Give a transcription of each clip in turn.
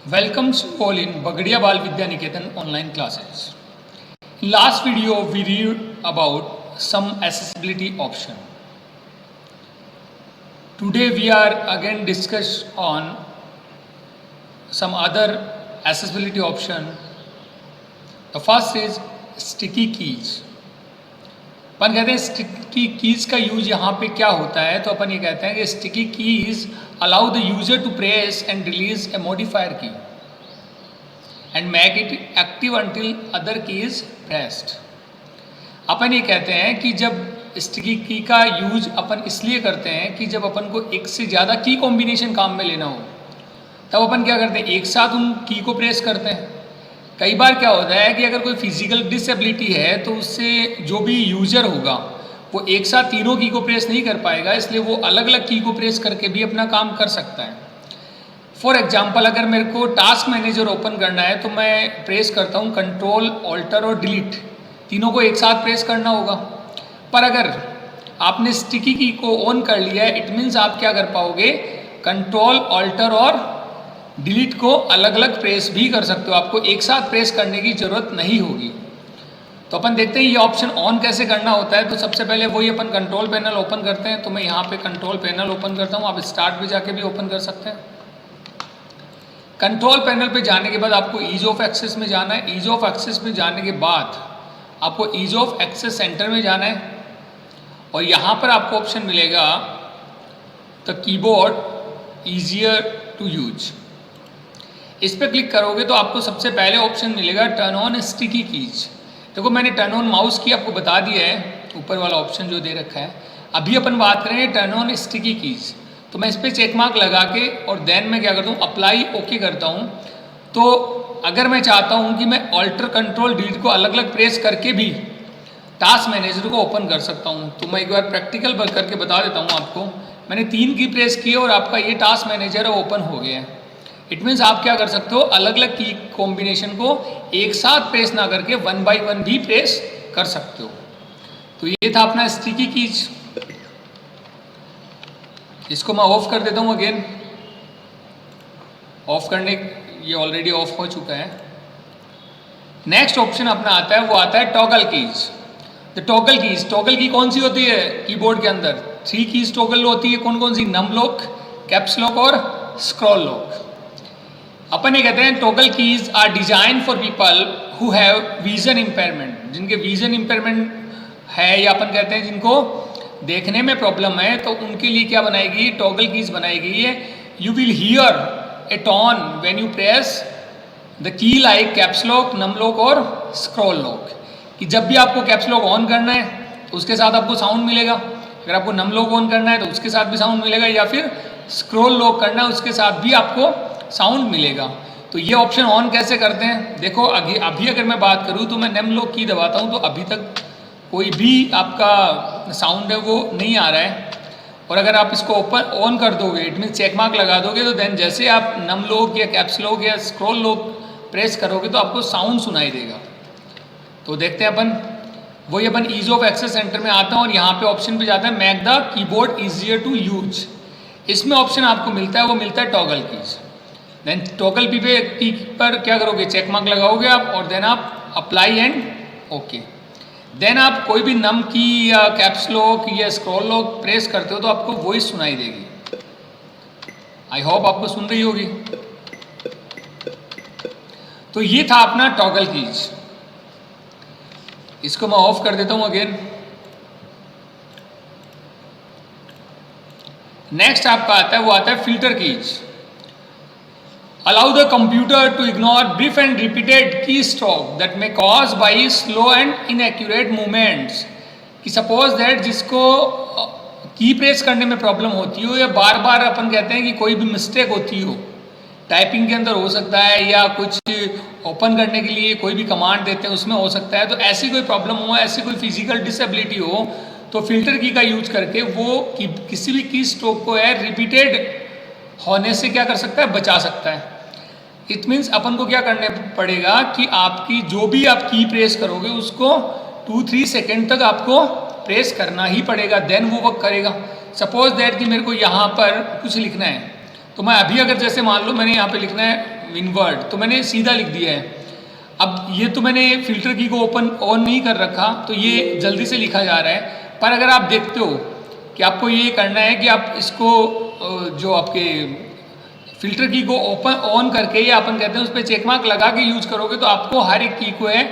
Welcomes to all in Bagadia Bal Vidya Niketan online classes. In last video, we read about some accessibility option. Today we are again discuss on some other accessibility option. The first is sticky keys. अपन कहते हैं sticky keys का use यहाँ पे क्या होता है, तो अपन ये कहते हैं कि sticky keys allow the user to press and release a modifier key and make it active until other key is pressed. अपन ये कहते हैं कि जब स्टिकी की का यूज अपन इसलिए करते हैं कि जब अपन को एक से ज़्यादा की कॉम्बिनेशन काम में लेना हो तब अपन क्या करते हैं, एक साथ उन की को प्रेस करते हैं। कई बार क्या होता है कि अगर कोई फिजिकल डिसेबिलिटी है तो उससे जो भी यूजर होगा वो एक साथ तीनों की को प्रेस नहीं कर पाएगा, इसलिए वो अलग अलग की को प्रेस करके भी अपना काम कर सकता है। फॉर एग्जाम्पल, अगर मेरे को टास्क मैनेजर ओपन करना है तो मैं प्रेस करता हूँ कंट्रोल, ऑल्टर और डिलीट, तीनों को एक साथ प्रेस करना होगा। पर अगर आपने स्टिकी की को ऑन कर लिया है, इट मीन्स आप क्या कर पाओगे, कंट्रोल, ऑल्टर और डिलीट को अलग अलग प्रेस भी कर सकते हो, आपको एक साथ प्रेस करने की ज़रूरत नहीं होगी। तो अपन देखते हैं ये ऑप्शन ऑन कैसे करना होता है। तो सबसे पहले वही अपन कंट्रोल पैनल ओपन करते हैं। तो मैं यहाँ पे कंट्रोल पैनल ओपन करता हूँ, आप स्टार्ट पे जाके भी ओपन कर सकते हैं। कंट्रोल पैनल पे जाने के बाद आपको ईज ऑफ एक्सेस में जाना है। ईज ऑफ एक्सेस में जाने के बाद आपको ईज ऑफ एक्सेस सेंटर में जाना है और यहाँ पर आपको ऑप्शन मिलेगा the keyboard easier to use. इस पर क्लिक करोगे तो आपको सबसे पहले ऑप्शन मिलेगा टर्न ऑन स्टिकी कीज। देखो मैंने टर्न ऑन माउस की आपको बता दिया है, ऊपर वाला ऑप्शन जो दे रखा है। अभी अपन बात करेंगे टर्न ऑन स्टिकी कीज। तो मैं इस पर चेक मार्क लगा के और देन मैं क्या करता हूँ, अप्लाई ओके करता हूँ। तो अगर मैं चाहता हूँ कि मैं ऑल्टर, कंट्रोल, डिलीट को अलग अलग प्रेस करके भी टास्क मैनेजर को ओपन कर सकता हूँ, तो मैं एक बार प्रैक्टिकल करके बता देता हूँ आपको। मैंने 3 की प्रेस की और आपका ये टास्क मैनेजर ओपन हो गया है। इट मीन्स आप क्या कर सकते हो, अलग अलग की कॉम्बिनेशन को एक साथ प्रेस ना करके 1 बाय 1 भी प्रेस कर सकते हो। तो ये था अपना स्टिकी कीज। इसको मैं ऑफ कर देता हूँ अगेन। ऑफ करने, ये ऑलरेडी ऑफ हो चुका है। नेक्स्ट ऑप्शन अपना आता है, वो आता है toggle keys. The toggle keys, toggle की कौन सी होती है कीबोर्ड के अंदर? 3 कीज टॉगल होती है। कौन कौन सी? नम लॉक, कैप्स लॉक और स्क्रॉल लॉक। अपन ये कहते हैं toggle keys are design for people who have vision impairment, जिनके विजन इम्पेयरमेंट है, या अपन कहते हैं जिनको देखने में प्रॉब्लम है, तो उनके लिए क्या बनाएगी, टॉगल कीज बनाएगी ये। You will hear a tone when you press the key like caps lock, num lock और स्क्रॉल लॉक। कि जब भी आपको कैप्स लॉक ऑन करना है तो उसके साथ आपको साउंड मिलेगा, अगर आपको नम लॉक ऑन करना है तो उसके साथ भी साउंड मिलेगा, या फिर स्क्रॉल लॉक करना है उसके साथ भी आपको साउंड मिलेगा। तो ये ऑप्शन ऑन कैसे करते हैं, देखो अभी अगर मैं बात करूँ तो मैं नम लॉक की दबाता हूँ तो अभी तक कोई भी आपका साउंड है वो नहीं आ रहा है। और अगर आप इसको ओपन ऑन कर दोगे, इट मीन चेक मार्क लगा दोगे, तो देन जैसे आप नम लॉक या कैप्स लॉक या स्क्रॉल लॉक प्रेस करोगे तो आपको साउंड सुनाई देगा। तो देखते हैं अपन, वही अपन ईज ऑफ एक्सेस सेंटर में आता हूँ और यहाँ पे ऑप्शन पे जाता है make the keyboard easier to use. इसमें ऑप्शन आपको मिलता है, वो मिलता है टॉगल कीज। देन टॉगल की पर क्या करोगे, चेक मार्क लगाओगे आप और देन आप अप्लाई एंड ओके। देन आप कोई भी नम की या कैप्स लॉक या स्क्रॉल लॉक प्रेस करते हो तो आपको वॉइस सुनाई देगी। आई होप आपको सुन रही होगी। तो ये था अपना टॉगल कीज। इसको मैं ऑफ कर देता हूं अगेन। नेक्स्ट आपका आता है, वो आता है filter keys. Allow the computer to ignore brief and repeated keystroke that may cause by slow and inaccurate movements। कि सपोज दैट जिसको की प्रेस करने में प्रॉब्लम होती हो या बार बार अपन कहते हैं कि कोई भी मिस्टेक होती हो टाइपिंग के अंदर हो सकता है, या कुछ ओपन करने के लिए कोई भी कमांड देते हैं उसमें हो सकता है, तो ऐसी कोई प्रॉब्लम हो, ऐसी कोई फिजिकल डिसेबिलिटी हो, तो फिल्टर की का यूज करके वो किसी भी की स्ट्रोक को है रिपीटेड होने से क्या कर सकता है, बचा सकता है। इट मीन्स अपन को क्या करने पड़ेगा कि आपकी जो भी आप की प्रेस करोगे उसको 2-3 सेकेंड तक आपको प्रेस करना ही पड़ेगा, देन वो वर्क करेगा। सपोज दैट कि मेरे को यहाँ पर कुछ लिखना है, तो मैं अभी अगर जैसे मान लो मैंने यहाँ पे लिखना है विनवर्ड, तो मैंने सीधा लिख दिया है। अब ये तो मैंने फिल्टर की को ओपन ऑन नहीं कर रखा, तो ये जल्दी से लिखा जा रहा है। पर अगर आप देखते हो कि आपको ये करना है कि आप इसको जो आपके फिल्टर की को ओपन ऑन करके, या अपन कहते हैं उस पर चेक मार्क लगा के यूज करोगे, तो आपको हर एक की को है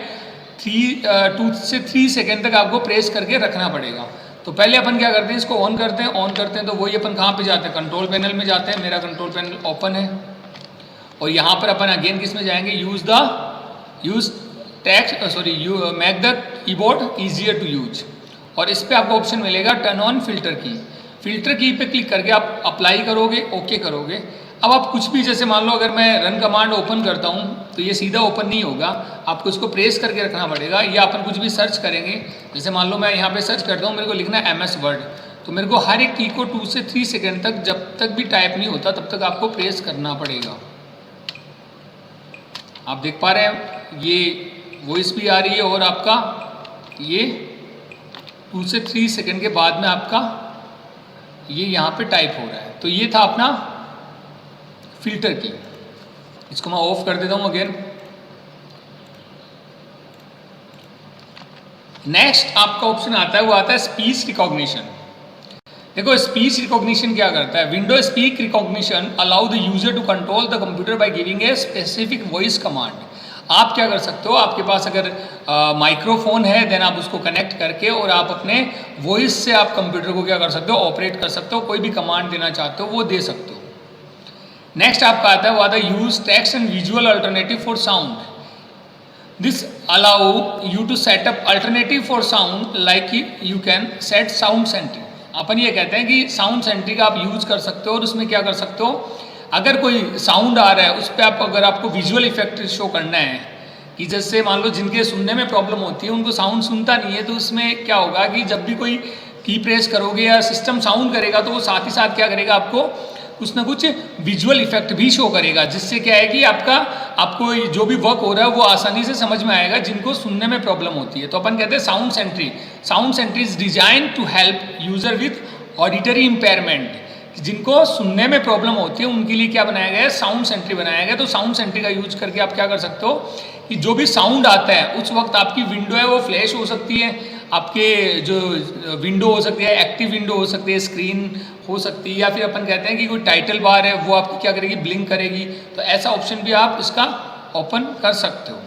2 से 3 सेकेंड तक आपको प्रेस करके रखना पड़ेगा। तो पहले अपन क्या करते हैं, इसको ऑन करते हैं, तो वही अपन कहाँ पे जाते हैं, कंट्रोल पैनल में जाते हैं। मेरा कंट्रोल पैनल ओपन है और यहाँ पर अपन अगेन किस में जाएंगे, make the keyboard easier to use, और इस पर आपको ऑप्शन मिलेगा turn on filter key. Filter key पे क्लिक करके आप अप्लाई करोगे, ओके करोगे। अब आप कुछ भी, जैसे मान लो अगर मैं रन कमांड ओपन करता हूँ तो ये सीधा ओपन नहीं होगा, आपको इसको प्रेस करके रखना पड़ेगा। या अपन कुछ भी सर्च करेंगे, जैसे मान लो मैं यहाँ पे सर्च करता हूँ, मेरे को लिखना है MS वर्ड, तो मेरे को हर एक की को 2 से 3 सेकेंड तक, जब तक भी टाइप नहीं होता तब तक आपको प्रेस करना पड़ेगा। आप देख पा रहे हैं ये वॉइस भी आ रही है और आपका ये 2 से 3 सेकेंड के बाद में आपका ये यहाँ पे टाइप हो रहा है। तो ये था अपना फिल्टर की। इसको मैं ऑफ कर देता हूँ अगेन। नेक्स्ट आपका ऑप्शन आता है, वो आता है स्पीच रिकॉग्निशन। देखो स्पीच रिकॉग्निशन क्या करता है, window speak recognition allow the user to control the computer by giving a specific voice command. आप क्या कर सकते हो, आपके पास अगर माइक्रोफोन है देन आप उसको कनेक्ट करके और आप अपने वॉइस से आप कंप्यूटर को क्या कर सकते हो, ऑपरेट कर सकते हो। कोई भी कमांड देना चाहते हो वो दे सकते हो। नेक्स्ट आपका आता है वो आता है use text and visual alternative for sound. This allow you to setup alternative for sound like you can set sound sentry. अपन ये कहते हैं कि साउंड सेंट्री का आप यूज कर सकते हो और उसमें क्या कर सकते हो, अगर कोई साउंड आ रहा है उस पर आप, अगर आपको विजुअल इफेक्ट शो करना है कि जैसे मान लो जिनके सुनने में प्रॉब्लम होती है उनको साउंड सुनता नहीं है, तो उसमें क्या होगा कि जब भी कोई की प्रेस करोगे या सिस्टम साउंड करेगा तो वो साथ ही साथ क्या करेगा, आपको कुछ ना कुछ विजुअल इफेक्ट भी शो करेगा, जिससे क्या है कि आपको जो भी वर्क हो रहा है वो आसानी से समझ में आएगा जिनको सुनने में प्रॉब्लम होती है। तो अपन कहते हैं sound sentry. Sound sentry is design to help user with auditory impairment. जिनको सुनने में प्रॉब्लम होती है उनके लिए क्या बनाया गया है, साउंड सेंट्री बनाया गया। तो साउंड सेंट्री का यूज करके आप क्या कर सकते हो कि जो भी साउंड आता है उस वक्त आपकी विंडो है वो फ्लैश हो सकती है, आपके जो विंडो हो सकती है एक्टिव विंडो हो सकती है, स्क्रीन हो सकती है, या फिर अपन कहते हैं कि कोई टाइटल बार है वो आपकी क्या करेगी, ब्लिंक करेगी। तो ऐसा ऑप्शन भी आप इसका ओपन कर सकते हो।